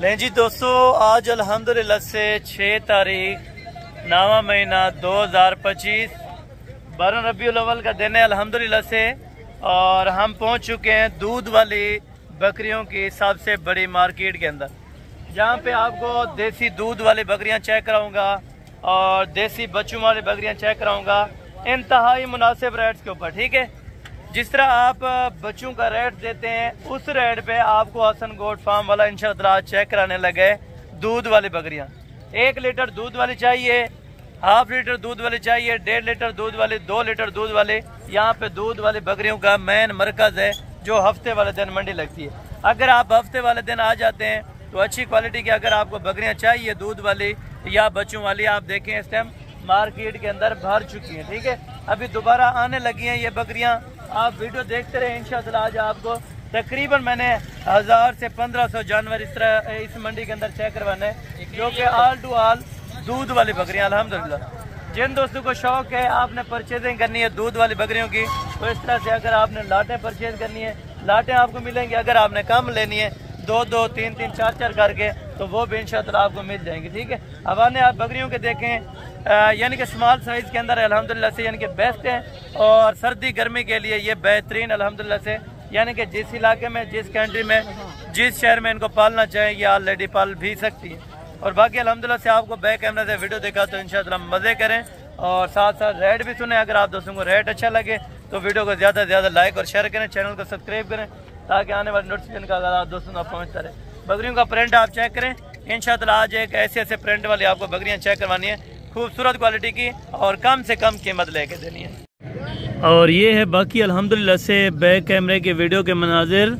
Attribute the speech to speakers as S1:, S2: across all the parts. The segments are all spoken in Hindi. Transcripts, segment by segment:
S1: लें जी दोस्तों, आज अल्हम्दुलिल्लाह से 6 तारीख 9वां महीना 2025 12 रबीउल अव्वल का दिन है अल्हम्दुलिल्लाह से। और हम पहुंच चुके हैं दूध वाली बकरियों की सबसे बड़ी मार्केट के अंदर, जहां पे आपको देसी दूध वाली बकरियां चेक कराऊंगा और देसी बच्चों वाली बकरियां चेक कराऊंगा इंतहाई मुनासिब रेट्स के ऊपर। ठीक है, जिस तरह आप बच्चों का रेट देते हैं उस रेट पे आपको हसन गोट फार्म वाला इंशाअल्लाह चेक कराने लगे दूध वाली बकरियां। 1 लीटर दूध वाली चाहिए, हाफ लीटर दूध वाली चाहिए, 1.5 लीटर दूध वाली, 2 लीटर दूध वाले। यहाँ पे दूध वाली बकरियों का मेन मरकज है जो हफ्ते वाले दिन मंडी लगती है। अगर आप हफ्ते वाले दिन आ जाते हैं तो अच्छी क्वालिटी की अगर आपको बकरियां चाहिए दूध वाली या बच्चों वाली, आप देखें इस टाइम मार्केट के अंदर भर चुकी हैं। ठीक है, अभी दोबारा आने लगी हैं ये बकरियां। आप वीडियो देखते रहे इंशाअल्लाह। आज आपको तकरीबन मैंने 1000 से 1500 जानवर इस तरह इस मंडी के अंदर चेक करवाने हैं, जो कि ऑल टू ऑल दूध वाली बकरियां अल्हम्दुलिल्लाह। जिन दोस्तों को शौक है आपने परचेजिंग करनी है दूध वाली बकरियों की, तो इस तरह से अगर आपने लाटें परचेज करनी है, लाटें आपको मिलेंगी। अगर आपने कम लेनी है 2-2, 3-3, 4-4 करके, तो वो भी इंशाअल्लाह आपको मिल जाएंगी। ठीक है, अब आने आप बकरियों के देखें, यानी कि स्मॉल साइज़ के अंदर अल्हम्दुलिल्लाह से यानी कि बेस्ट है। और सर्दी गर्मी के लिए ये बेहतरीन अल्हम्दुलिल्लाह से, यानी कि जिस इलाके में, जिस कंट्री में, जिस शहर में इनको पालना चाहें ये ऑलरेडी पाल भी सकती है। और बाकी अल्हम्दुलिल्लाह से आपको बैक कैमरा से वीडियो देखा तो इंशाअल्लाह मज़े करें और साथ साथ रेट भी सुने। अगर आप दोस्तों को रेट अच्छा लगे तो वीडियो को ज़्यादा से ज़्यादा लाइक और शेयर करें, चैनल को सब्सक्राइब करें ताकि आने वाले नोटिफिकेशन का आप दोस्तों को पहुँचता रहे। बकरियों का प्रिंट आप चेक करें इंशाअल्लाह। आज एक ऐसे प्रिंट वाली आपको बकरियाँ चेक करवानी है, खूबसूरत क्वालिटी की और कम से कम कीमत लेके देनी है। और ये है बाकी अल्हम्दुलिल्लाह से बैक कैमरे के वीडियो के मनाजिर।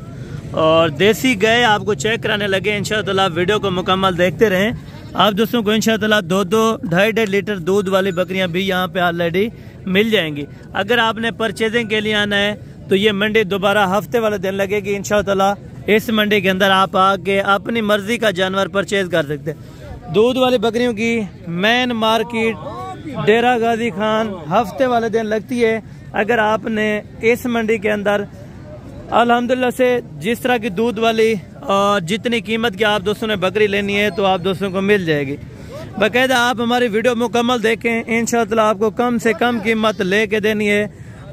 S1: और देसी गाय आपको चेक कराने लगे इंशाअल्लाह। वीडियो को मुकम्मल देखते रहें। आप दोस्तों को इंशाअल्लाह 2-2, 2.5 लीटर दूध वाली बकरियां भी यहाँ पे ऑलरेडी मिल जाएंगी। अगर आपने परचेजिंग के लिए आना है तो ये मंडी दोबारा हफ्ते वाले दिन लगेगी इंशाअल्लाह। इस मंडी के अंदर आप आके अपनी मर्जी का जानवर परचेज कर सकते हैं। दूध वाली बकरियों की मेन मार्केट डेरा गाजी खान हफ्ते वाले दिन लगती है। अगर आपने इस मंडी के अंदर अल्हम्दुलिल्लाह से जिस तरह की दूध वाली और जितनी कीमत की आप दोस्तों ने बकरी लेनी है तो आप दोस्तों को मिल जाएगी। बाकायदा आप हमारी वीडियो मुकम्मल देखें, इंशाअल्लाह आपको कम से कम कीमत लेके देनी है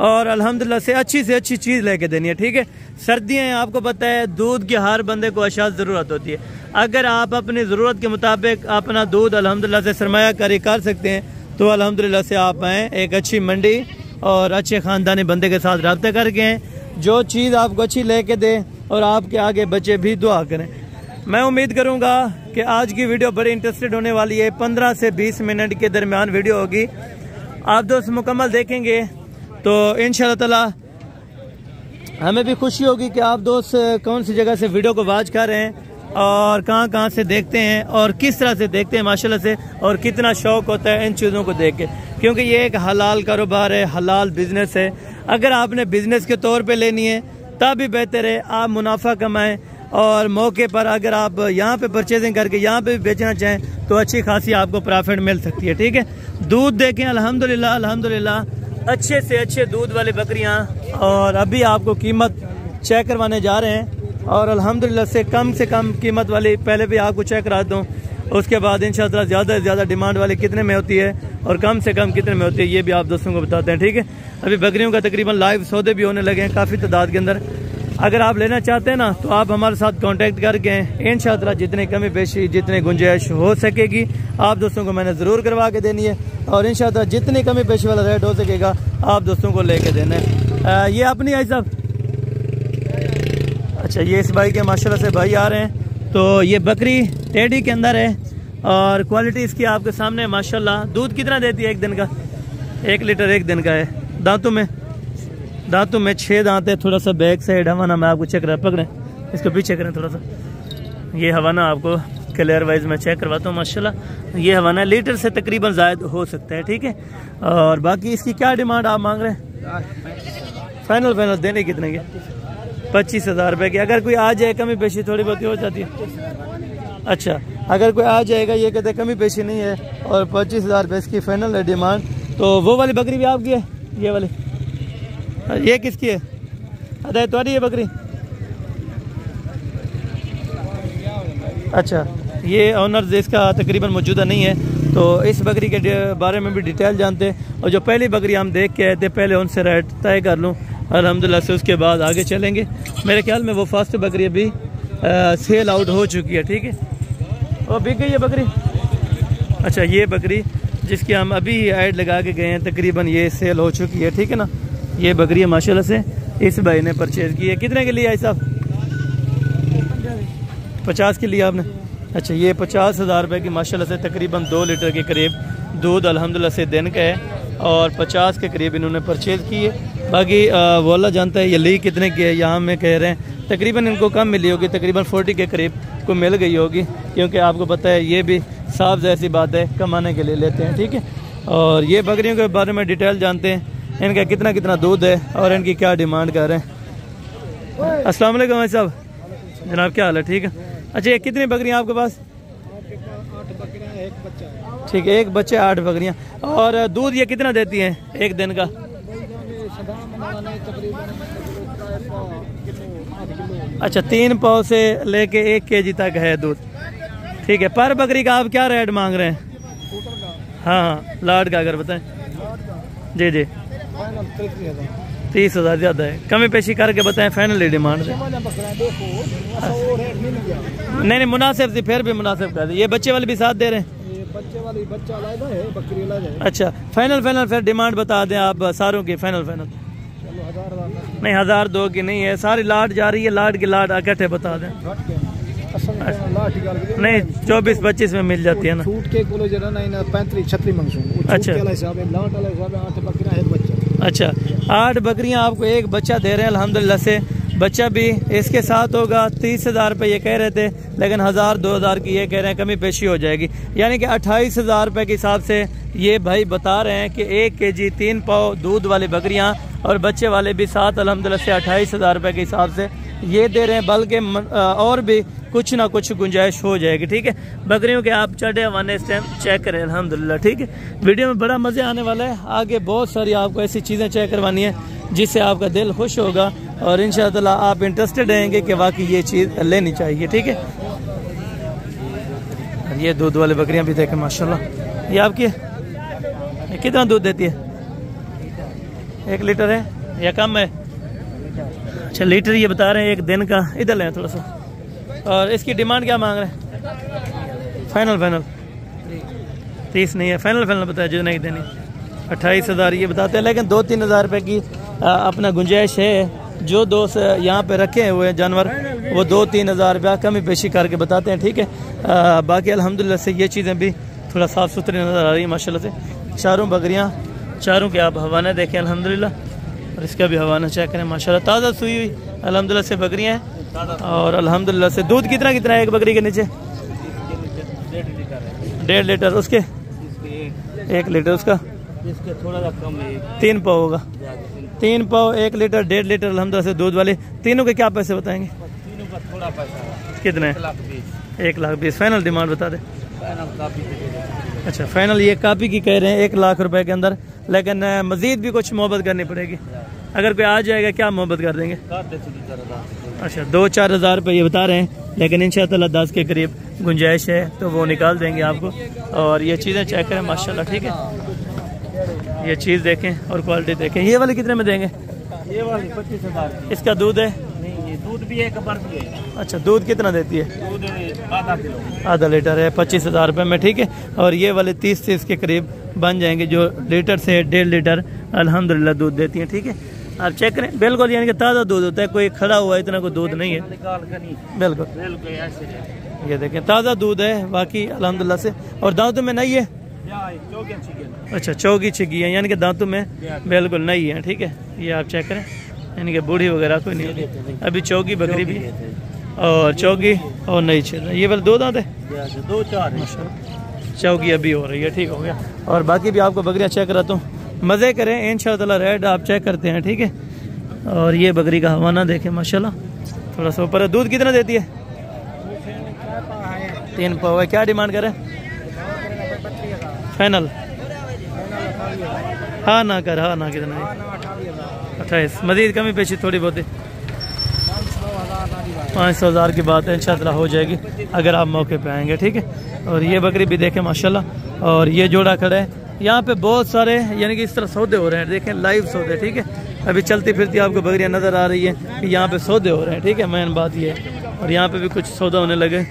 S1: और अल्हम्दुलिल्लाह से अच्छी चीज़ लेके देनी है। ठीक है, सर्दियाँ हैं, आपको पता है दूध की हर बंदे को अशाद ज़रूरत होती है। अगर आप अपनी ज़रूरत के मुताबिक अपना दूध अल्हम्दुलिल्लाह से सरमायाकारी कर सकते हैं तो अल्हम्दुलिल्लाह से आप आएँ एक अच्छी मंडी और अच्छे ख़ानदानी बंदे के साथ रब्ता करके आएँ, जो चीज़ आपको अच्छी लेके दे और आपके आगे बच्चे भी दुआ करें। मैं उम्मीद करूंगा कि आज की वीडियो बड़ी इंटरेस्टेड होने वाली है। 15 से 20 मिनट के दरमियान वीडियो होगी। आप दोस्त मुकम्मल देखेंगे तो इंशाअल्लाह ताला हमें भी खुशी होगी कि आप दोस्त कौन सी जगह से वीडियो को वॉच कर रहे हैं और कहाँ से देखते हैं और किस तरह से देखते हैं माशाल्लाह से, और कितना शौक होता है इन चीज़ों को देख के, क्योंकि ये एक हलाल कारोबार है, हलाल बिजनेस है। अगर आपने बिजनेस के तौर पे लेनी है तब भी बेहतर है आप मुनाफा कमाएं और मौके पर अगर आप यहाँ पे परचेजिंग करके यहाँ पे भी बेचना चाहें तो अच्छी खासी आपको प्रॉफिट मिल सकती है। ठीक है, दूध देखें अल्हम्दुलिल्लाह अच्छे से अच्छे दूध वाली बकरियाँ। और अभी आपको कीमत चेक करवाने जा रहे हैं और अल्हम्दुलिल्लाह से कम कीमत वाली पहले भी आपको चेक करा दूँ, उसके बाद इंशाअल्लाह ज़्यादा से ज़्यादा डिमांड वाली कितने में होती है और कम से कम कितने में होती है ये भी आप दोस्तों को बताते हैं। ठीक है, अभी बकरियों का तकरीबन लाइव सौदे भी होने लगे हैं काफ़ी तादाद के अंदर। अगर आप लेना चाहते हैं ना तो आप हमारे साथ कांटेक्ट करके इंशाअल्लाह जितनी कमी पेशी जितनी गुंजाइश हो सकेगी आप दोस्तों को मैंने ज़रूर करवा के देनी है और इंशाअल्लाह जितनी कमी पेशी वाला रेट हो सकेगा आप दोस्तों को लेके देना है। ये अपनी आई साहब, अच्छा ये इस भाई के माशाल्लाह से भाई आ रहे हैं। तो ये बकरी टेडी के अंदर है और क्वालिटी इसकी आपके सामने माशाल्लाह। दूध कितना देती है एक दिन का? 1 लीटर एक दिन का है। दांतों में 6 दांत है। थोड़ा सा बैक साइड हवाना मैं आपको चेक पकड़ें, इसको पीछे करें थोड़ा सा। ये हवाना आपको क्लियर वाइज मैं चेक करवाता हूँ माशाल्लाह। ये हवाना लीटर से तकरीबन ज़ायद हो सकता है। ठीक है, और बाकी इसकी क्या डिमांड आप मांग रहे हैं? फाइनल देने कितने के? 25,000 रुपये की। अगर कोई आ जाए कमी पेशी थोड़ी बहुत हो जाती है। अच्छा, अगर कोई आ जाएगा ये कहते कमी पेशी नहीं है और 25,000 रुपये इसकी फाइनल है डिमांड। तो वो वाली बकरी भी आपकी है? ये वाली ये किसकी है? अरे तुम्हारी ये बकरी अच्छा, ये ऑनर इसका तकरीबन मौजूदा नहीं है, तो इस बकरी के बारे में भी डिटेल जानते हैं। और जो पहली बकरी हम देख के आए थे, पहले उनसे रेट तय कर लूँ अल्हम्दुलिल्लाह से, उसके बाद आगे चलेंगे। मेरे ख्याल में वो फर्स्ट बकरी अभी सेल आउट हो चुकी है, ठीक है, और बिक गई है बकरी। अच्छा, ये बकरी जिसकी हम अभी ऐड लगा के गए हैं, तकरीबन ये सेल हो चुकी है, ठीक है ना। ये बकरी है माशाल्लाह से, इस भाई ने परचेज़ की है। कितने के लिए आई साहब? 50 के लिए आपने? अच्छा, ये 50,000 रुपये की माशाल्लाह से तकरीबन 2 लीटर के करीब दूध अल्हम्दुलिल्लाह से दिन का है, और 50 के करीब इन्होंने परचेज़ की है। बाकी वो अल्लाह जानता है ये ली कितने की है। यहाँ में कह रहे हैं तकरीबन इनको कम मिली होगी, तकरीबन 40 के करीब को मिल गई होगी, क्योंकि आपको पता है ये भी साफ जैसी बात है, कमाने के लिए लेते हैं, ठीक है। और ये बकरियों के बारे में डिटेल जानते हैं, इनका कितना कितना दूध है और इनकी क्या डिमांड कर रहे हैं। अस्सलाम वालेकुम भाई साहब, जनाब क्या हाल है? ठीक है। अच्छा, ये कितनी बकरियां आपके पास?
S2: 8 बकरियां, 1 बच्चा है।
S1: ठीक है, 1 बच्चे 8 बकरियां। और दूध ये कितना देती हैं एक दिन का? अच्छा, 3 पाव से लेके 1 kg तक है दूध, ठीक है। पर बकरी का आप क्या रेट मांग रहे हैं? हाँ, लाड का अगर बताएं। जी जी, 30,000 ज़्यादा है, कमी पेशी करके बताएं, फाइनली डिमांड है। नहीं, मुनासिब थी, फिर भी मुनासिब कर दे। ये बच्चे वाले भी साथ दे रहे हैं?
S2: ये बच्चे वाली बच्चा अलग है, बकरी अलग है।
S1: अच्छा, फाइनल फिर डिमांड बता दें आप सारों की, फाइनल।
S2: चलो 1000
S1: नहीं, 1000 2 की नहीं है, सारी लाट जा रही है, लाट की लाट इकट्ठे बता दें। नहीं, 24-25 में मिल जाती है ना।
S2: छूट के बोलो जरा नहीं ना, 35-36 मंगसूं।
S1: अच्छा, अच्छा, 8 बकरियां आपको 1 बच्चा दे रहे हैं अल्हम्दुलिल्लाह से। बच्चा भी इसके साथ होगा। 30,000 रुपये ये कह रहे थे, लेकिन 1000-2000 की ये कह रहे हैं, कमी पेशी हो जाएगी, यानी कि 28,000 रुपये के हिसाब से ये भाई बता रहे हैं कि 1 kg 3 पाव दूध वाली बकरियां और बच्चे वाले भी साथ अल्हम्दुलिल्लाह से 28,000 रुपये के हिसाब से ये दे रहे हैं, बल्कि और भी कुछ ना कुछ गुंजाइश हो जाएगी, ठीक है। बकरियों के आप चढ़े हवाने इस टाइम चेक करें अल्हम्दुलिल्लाह, ठीक है। वीडियो में बड़ा मज़े आने वाला है, आगे बहुत सारी आपको ऐसी चीज़ें चेक करवानी है जिससे आपका दिल खुश होगा और इंशाअल्लाह आप इंटरेस्टेड रहेंगे कि वाकई ये चीज़ लेनी चाहिए, ठीक है। ये दूध वाली बकरियां भी देखें माशाल्लाह, ये आपकी है। कितना दूध देती है? 1 लीटर है या कम है? अच्छा, लीटर ये बता रहे हैं 1 दिन का। इधर लें थोड़ा सा। और इसकी डिमांड क्या मांग रहे हैं? फाइनल 30 नहीं है, फाइनल बताया जो नहीं देनी। 28,000 ये बताते हैं, लेकिन 2-3 हज़ार रुपये की अपना गुंजाइश है। जो दोस्त यहाँ पे रखे हुए हैं जानवर, वो 2-3 हज़ार रुपया कमी पेशी करके बताते हैं, ठीक है। बाकी अल्हम्दुलिल्लाह से ये चीज़ें भी थोड़ा साफ़ सुथरी नज़र आ रही है माशाल्लाह से। चारों बकरियाँ, चारों के आप हवाना देखें अल्हम्दुलिल्लाह, और इसका भी हवाना चेक करें माशाल्लाह। ताज़ा सुई हुई अल्हम्दुलिल्लाह से बकरियाँ हैं, और अल्हम्दुलिल्लाह से दूध कितना है एक बकरी के नीचे? 1.5 लीटर। उसके 1 लीटर, उसका
S2: इसके थोड़ा सा कम है,
S1: 3 पाव होगा। 3 पाव 1 लीटर 1.5 लीटर अल्हम्दुलिल्लाह से दूध वाले। तीनों के क्या पैसे बताएंगे?
S2: तीनों का थोड़ा पैसा
S1: कितने? 1,20,000 फाइनल डिमांड बता दे। अच्छा, फाइनल ये कापी की कह रहे हैं 1 लाख रुपए के अंदर, लेकिन मजीद भी कुछ मोहब्बत करनी पड़ेगी। अगर कोई आ जाएगा क्या मोहब्बत कर देंगे? अच्छा, 2-4 हज़ार रुपये ये बता रहे हैं, लेकिन इंशाअल्लाह 10 के करीब गुंजाइश है, तो वो निकाल देंगे आपको। और ये चीज़ें चेक करें माशाल्लाह, ठीक है। ये चीज़ देखें और क्वालिटी देखें। ये वाली कितने में देंगे?
S2: ये वाली 25,000।
S1: इसका दूध है?
S2: नहीं, ये दूध भी है, कबर भी है।
S1: अच्छा, दूध कितना देती है?
S2: दूध आधा किलो,
S1: आधा लीटर है, 25,000 रुपये में, ठीक है। और ये वाले 30 के करीब बन जाएंगे, जो लीटर से 1.5 लीटर अल्हम्दुलिल्लाह दूध देती हैं, ठीक है। आप चेक करें, बिल्कुल यानी कि ताज़ा दूध होता है, कोई खड़ा हुआ इतना कोई दूध नहीं है, बिल्कुल। ये देखें ताज़ा दूध है बाकी अल्हम्दुलिल्लाह से। और दांतों में नहीं है? अच्छा, चौगी छिगी है, यानी कि दांतों में बिल्कुल नहीं है, ठीक है। ये आप चेक करें, यानी कि बूढ़ी वगैरह कोई नहीं है। अभी चौगी बकरी भी और चौगी और नहीं छिल। ये वाले 2 दांत है,
S2: 2-4
S1: चौगी अभी हो रही है, ठीक हो गया। और बाकी भी आपको बकरियाँ चेक कराता हूँ, मज़े करें इंशाअल्लाह। रेट आप चेक करते हैं, ठीक है। और ये बकरी का हवाना देखें माशाल्लाह, थोड़ा सा ऊपर है। दूध कितना देती है? 3 पाव है। क्या डिमांड करें? फाइनल हाँ ना कर, हाँ ना कितना? 28। मजीद कमी पेशी थोड़ी बहुत है। 500,000 की बात है, इंशाअल्लाह हो जाएगी अगर आप मौके पे आएंगे, ठीक है। और ये बकरी भी देखें माशाल्लाह, और ये जोड़ा खड़ा है। यहाँ पे बहुत सारे यानी कि इस तरह सौदे हो रहे हैं, देखें लाइव सौदे, ठीक है। अभी चलती फिरती आपको बकरियाँ नज़र आ रही है कि यहाँ पे सौदे हो रहे हैं, ठीक है। मेन बात ये है। और यहाँ पे भी कुछ सौदा होने लगे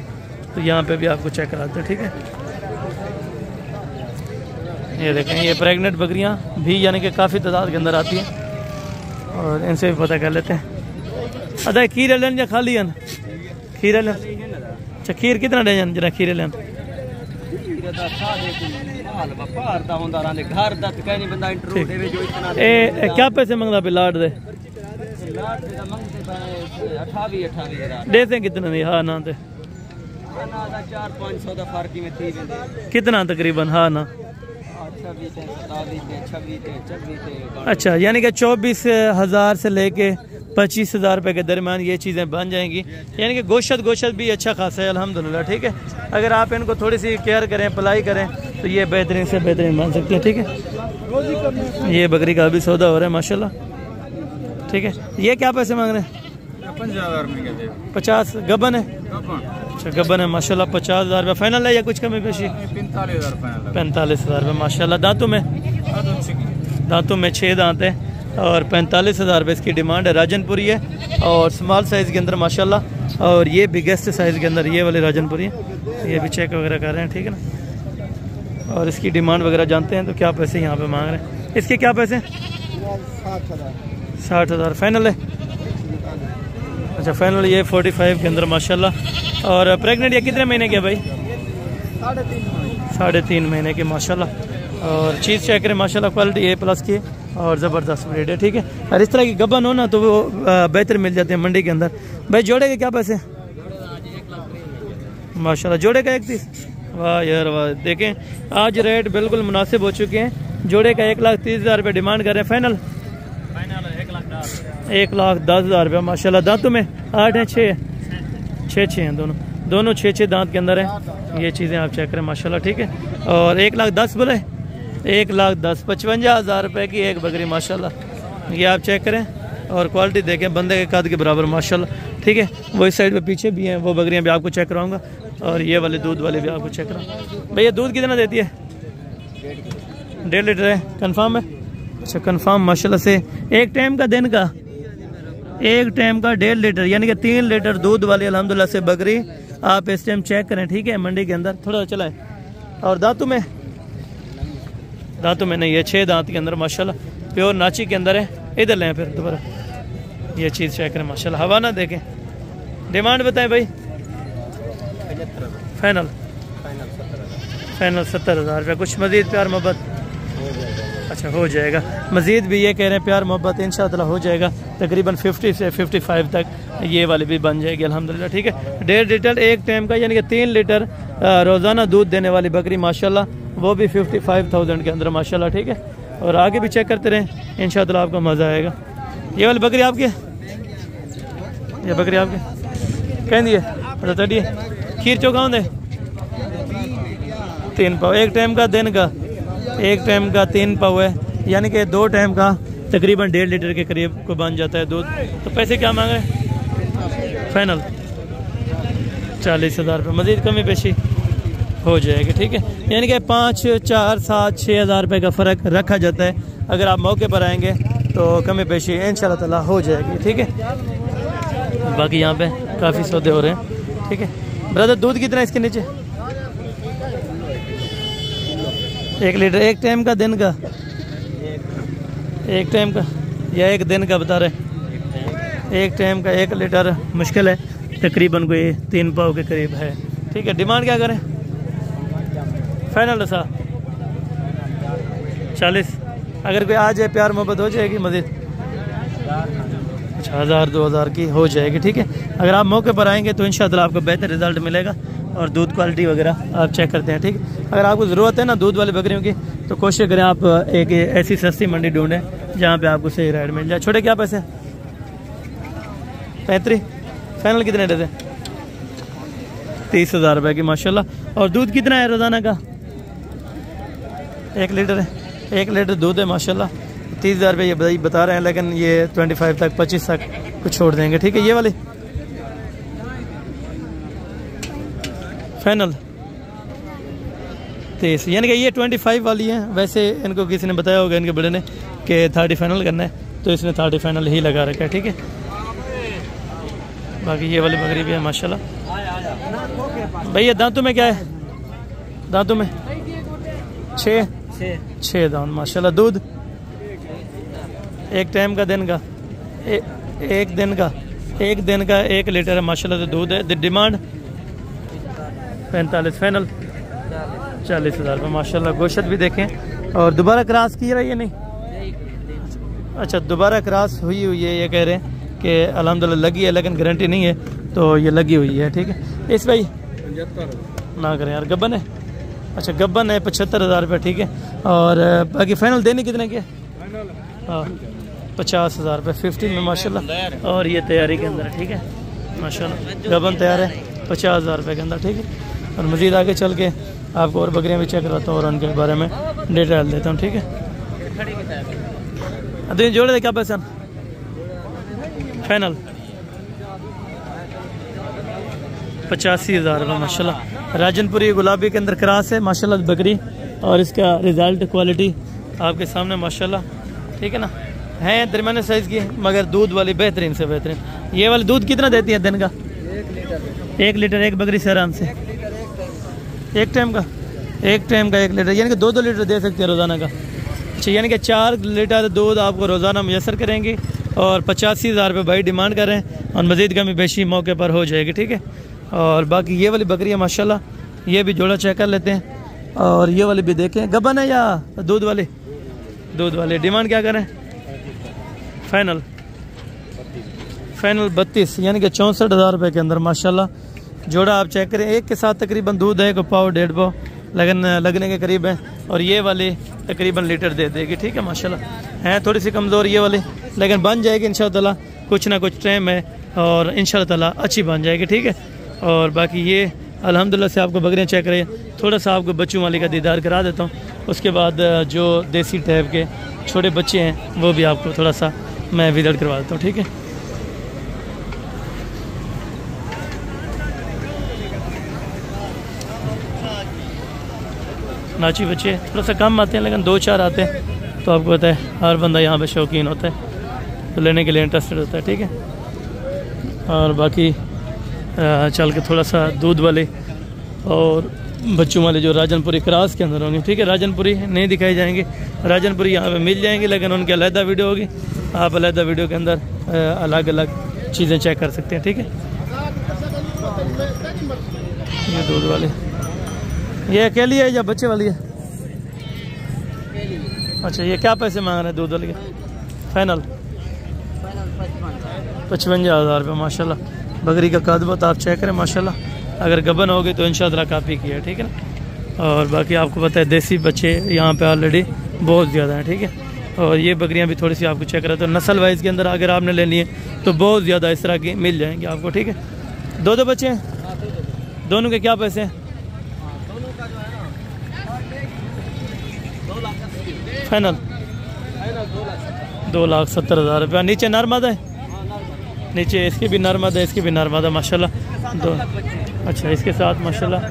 S1: तो यहाँ पे भी आपको चेक कराते हैं, ठीक है। ये देखें, ये प्रेग्नेंट बकरियाँ भी यानी कि काफ़ी तादाद के अंदर आती हैं, और इनसे भी पता कर लेते हैं। अदा खीर लेन या खाली है? खीर लेन। अच्छा, खीर कितना डे जरा खीर लेन? क्या पैसे मंगता पे लाट दे? देते कितने नहीं? हाँ ना दे कितना तकरीबन? हाँ ना। अच्छा, यानी कि 24,000 से लेके 25,000 रुपये के दरमियान ये चीज़ें बन जाएंगी। यानी कि गोश्त भी अच्छा खासा है अल्हम्दुलिल्लाह, ठीक है। अगर आप इनको थोड़ी सी केयर करें, पलाई करें तो ये बेहतरीन से बेहतरीन बन सकती है, ठीक है। ये बकरी का भी सौदा हो रहा है माशाल्लाह, ठीक है। ये क्या पैसे मांग रहे हैं? 50 गबन है। अच्छा, गबन है माशाल्लाह। 50,000 रुपये फाइनल है या कुछ कमी पेशी? 45,000 रुपये माशाल्लाह। दांतों में 6 दांत है और 45,000 रुपये इसकी डिमांड है। राजनपुरी है और स्मॉल साइज़ के अंदर माशाल्लाह, और ये बिगेस्ट साइज़ के अंदर ये वाले राजनपुरी है। ये भी चेक वगैरह कर रहे हैं, ठीक है ना। और इसकी डिमांड वगैरह जानते हैं तो क्या पैसे यहाँ पे मांग रहे हैं। इसके क्या पैसे? 60,000 फाइनल है। अच्छा, फाइनल ये 45 के अंदर माशाल्लाह। और प्रेग्नेंट ये कितने महीने के भाई? 3.5 महीने के माशाल्लाह। और चीज़ चेक करें माशाल्लाह, क्वालिटी A+ की और ज़बरदस्त ब्रीड है, ठीक है। और इस तरह की गबन हो ना तो वो बेहतर मिल जाते हैं मंडी के अंदर। भाई जोड़े के क्या पैसे माशाल्लाह? जोड़े का 31। वाह यार वाह, देखें आज रेट बिल्कुल मुनासिब हो चुके हैं। जोड़े का 1,30,000 रुपये डिमांड कर रहे हैं। फाइनल 1,10,000 रुपये माशाल्लाह। दांतों में 8 हैं, 6 हैं, दोनों 6 दांत के अंदर हैं। ये चीज़ें आप चेक करें माशाल्लाह, ठीक है। और 1,10,000 बोले? 1,10,000 55,000 रुपये की एक बकरी माशाल्लाह। ये आप चेक करें और क्वालिटी देखें, बंदे के कद के बराबर माशाल्लाह, ठीक है। वो इस साइड पे पीछे भी हैं, वो बकरियां भी आपको चेक कराऊंगा। और ये वाले दूध वाले भी आपको चेक कराऊंगा। भैया दूध कितना देती है? 1.5 लीटर है। कन्फर्म है? अच्छा, कन्फर्म माशाल्लाह से। एक टाइम का 1.5 लीटर यानी कि 3 लीटर दूध वाली अल्हम्दुलिल्लाह से बकरी आप इस टाइम चेक करें, ठीक है। मंडी के अंदर थोड़ा चला है। और दांतों में नहीं है, 6 दांत के अंदर माशाल्लाह, प्योर नाची के अंदर है। इधर लें फिर दोबारा, ये चीज़ चेक करें माशाल्लाह। हवा ना देखें। डिमांड बताएं भाई। फाइनल 70,000 रुपये। कुछ मज़ीद प्यार मोहब्बत? अच्छा, हो जाएगा। मज़ीद भी ये कह रहे हैं प्यार मोहब्बत इंशाअल्लाह हो जाएगा। तकरीबन 50 से 55 तक ये वाली भी बन जाएगी अल्हम्दुलिल्लाह, ठीक है। 1.5 लीटर एक टाइम का यानी कि 3 लीटर रोज़ाना दूध देने वाली बकरी माशाल्लाह, वो भी 55,000 के अंदर माशाल्लाह, ठीक है। और आगे भी चेक करते रहें, इंशाअल्लाह आपको मज़ा आएगा। ये वाली बकरी आपकी है? ये बकरी आपकी कह दिए? अच्छा, तड़िए खीर चौकाऊँ दे 3 पाव। एक टाइम का 3 पाव है, यानी कि 2 टाइम का तकरीबन 1.5 लीटर के करीब को बन जाता है दूध। तो पैसे क्या मांग रहे हैं? फाइनल 40,000 रुपये। मज़ीद कमी पेशी हो जाएगी, ठीक है। यानी कि 5, 4, 7, 6,000 रुपये का फ़र्क रखा जाता है। अगर आप मौके पर आएंगे तो कमी पेशी इंशाअल्लाह ताला हो जाएगी, ठीक है। बाकी यहाँ पे काफ़ी सौदे हो रहे हैं, ठीक है। ब्रदर दूध कितना है इसके नीचे? 1 लीटर। एक टाइम का दिन का? एक टाइम का या एक दिन का बता रहे? एक टाइम का 1 लीटर मुश्किल है, तकरीबन कोई 3 पाव के करीब है, ठीक है। डिमांड क्या करें? फाइनल सा 40। अगर कोई आ जाए प्यार मोहब्बत हो जाएगी मज़ीद? 1,000-2,000 की हो जाएगी, ठीक है। अगर आप मौके पर आएंगे तो इंशाअल्लाह आपको बेहतर रिजल्ट मिलेगा। और दूध क्वालिटी वगैरह आप चेक करते हैं, ठीक है। अगर आपको ज़रूरत है ना दूध वाली बकरियों की तो कोशिश करें आप एक ऐसी सस्ती मंडी ढूंढें जहाँ पे आपको सही रेट मिल जाए। छोटे क्या पैसे? 35। फाइनल कितने देते? 30,000 रुपये की माशाल्लाह। और दूध कितना है रोज़ाना का? 1 लीटर है। 1 लीटर दूध है माशाल्लाह। 30,000 रुपये ये बता रहे हैं, लेकिन ये 25 तक 25 तक कुछ छोड़ देंगे, ठीक है। ये वाली फाइनल 23, यानी कि ये 25 वाली है। वैसे इनको किसी ने बताया होगा इनके बड़े ने कि 30 फाइनल करना है, तो इसने 30 फाइनल ही लगा रखा है, ठीक है। बाकी ये वाली बकरी भी है माशाल्लाह। भैया दांतों में क्या है? दांतों में 6 दांत माशाल्लाह। दूध एक टाइम का दिन का एक दिन का 1 लीटर है माशाल्लाह। तो दूध है। डिमांड 45, फाइनल 40,000 रुपये माशाल्लाह। गोश्त भी देखें। और दोबारा क्रॉस की रही है नहीं? अच्छा, दोबारा क्रॉस हुई है, ये कह रहे हैं कि अल्हम्दुलिल्लाह लगी है, लेकिन गारंटी नहीं है, तो ये लगी हुई है, ठीक है। इस भाई ना करें यार, गब्बन है। अच्छा गब्बन है 75,000 रुपये, ठीक है। और बाकी फाइनल देने कितने के? हाँ 50,000 रुपये 50 में माशाल्लाह। और ये तैयारी के अंदर है, ठीक है माशाल्लाह। गब्बन तैयार है 50,000 रुपये के अंदर, ठीक है। और मज़ीद आगे चल के आपको और बकरियाँ भी चेक कराता हूँ और उनके बारे में डिटेल देता हूँ, ठीक है। तो जोड़े दे क्या पैसा? फाइनल 85,000 रुपये माशाल्लाह। राजनपुरी गुलाबी के अंदर क्रॉस है माशाल्लाह बकरी। और इसका रिजल्ट क्वालिटी आपके सामने माशाल्लाह, ठीक है ना। है दरमियाने साइज़ की, मगर दूध वाली बेहतरीन से बेहतरीन। ये वाली दूध कितना देती है दिन का? 1 लीटर एक बकरी से आराम से। एक टाइम का 1 लीटर, यानी कि 2 लीटर दे सकते हैं रोज़ाना का। अच्छा, यानी कि 4 लीटर दूध आपको रोज़ाना मुयसर करेंगे। और 85,000 रुपये भाई डिमांड कर रहे हैं, और मज़ीद कमी बेशी मौके पर हो जाएगी, ठीक है। और बाकी ये वाली बकरी है माशाल्लाह, ये भी जोड़ा चेक कर लेते हैं। और ये वाली भी देखें, गबन है या दूध वाली? दूध वाली। डिमांड क्या करें? फाइनल 32, यानी कि 64,000 रुपये के अंदर माशाल्लाह। जोड़ा आप चेक करें, एक के साथ तकरीबन दूध है, 1 पाव 1.5 पाव लगने के करीब है। और ये वाली तकरीबन लीटर दे देगी, ठीक है माशाल्लाह। है थोड़ी सी कमज़ोर ये वाली, लेकिन बन जाएगी इंशाअल्लाह, कुछ ना कुछ टाइम है, और इंशाअल्लाह अच्छी बन जाएगी, ठीक है। और बाकी ये अल्हम्दुलिल्लाह से आपको बकरियाँ चेक रही है। थोड़ा सा आपको बच्चों वाली का दीदार करा देता हूँ, उसके बाद जो देसी टाइप के छोटे बच्चे हैं वो भी आपको थोड़ा सा मैं विजिट करवा देता हूँ, ठीक है। नाची बच्चे थोड़ा सा कम आते हैं, लेकिन 2-4 आते हैं, तो आपको पता है हर बंदा यहाँ पे शौकीन होता है, तो लेने के लिए इंटरेस्टेड होता है, ठीक है। और बाकी चल के थोड़ा सा दूध वाले और बच्चों वाले जो राजनपुरी क्रॉस के अंदर होंगे, ठीक है। राजनपुरी नहीं दिखाई जाएंगे, राजनपुरी यहाँ पे मिल जाएंगे, लेकिन उनकी अलग वीडियो होगी। आप अलग वीडियो के अंदर अलग अलग चीज़ें चेक कर सकते हैं, ठीक है। ये दूध वाले, ये अकेली है या बच्चे वाली है? अच्छा, ये क्या पैसे मांग रहे हैं दूध वाली के? फाइनल 55,000 रुपये माशाल्लाह। बकरी का कद आप चेक करें माशाल्लाह, अगर गबन होगी तो इंशाअल्लाह काफ़ी की है, ठीक है ना। और बाकी आपको पता है देसी बच्चे यहाँ पे ऑलरेडी बहुत ज़्यादा हैं, ठीक है। और ये बकरियाँ भी थोड़ी सी आपको चेक करें तो नस्ल वाइज के अंदर अगर आपने लेनी है तो बहुत ज़्यादा इस तरह की मिल जाएंगे आपको, ठीक है। 2 बच्चे हैं, दोनों के क्या पैसे हैं? फाइनल 2,70,000 रुपया। नीचे नरमद है? नीचे इसकी भी नरमद है, इसकी भी नरमद है माशाल्लाह। 2 अच्छा, इसके साथ माशाल्लाह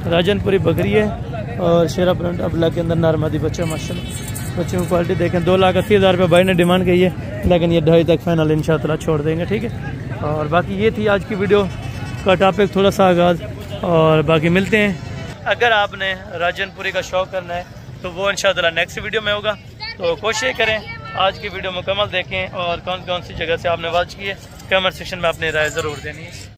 S1: राजनपुरी बकरी है, और शेरा प्रिंट अबला के अंदर नरमदी बच्चा माशाल्लाह। बच्चों की क्वालिटी देखें। 2,80,000 रुपये भाई ने डिमांड की है, लेकिन ये 2.5 तक फाइनल इंशाअल्लाह छोड़ देंगे, ठीक है। और बाकी ये थी आज की वीडियो का टॉपिक, थोड़ा सा आगाज़। और बाकी मिलते हैं। अगर आपने राजनपुरी का शौक़ करना है तो वो इंशाअल्लाह नेक्स्ट वीडियो में होगा, तो कोशिश करें आज की वीडियो मुकम्मल देखें, और कौन कौन सी जगह से आपने वॉच की है कमेंट सेक्शन में अपनी राय ज़रूर देनी है।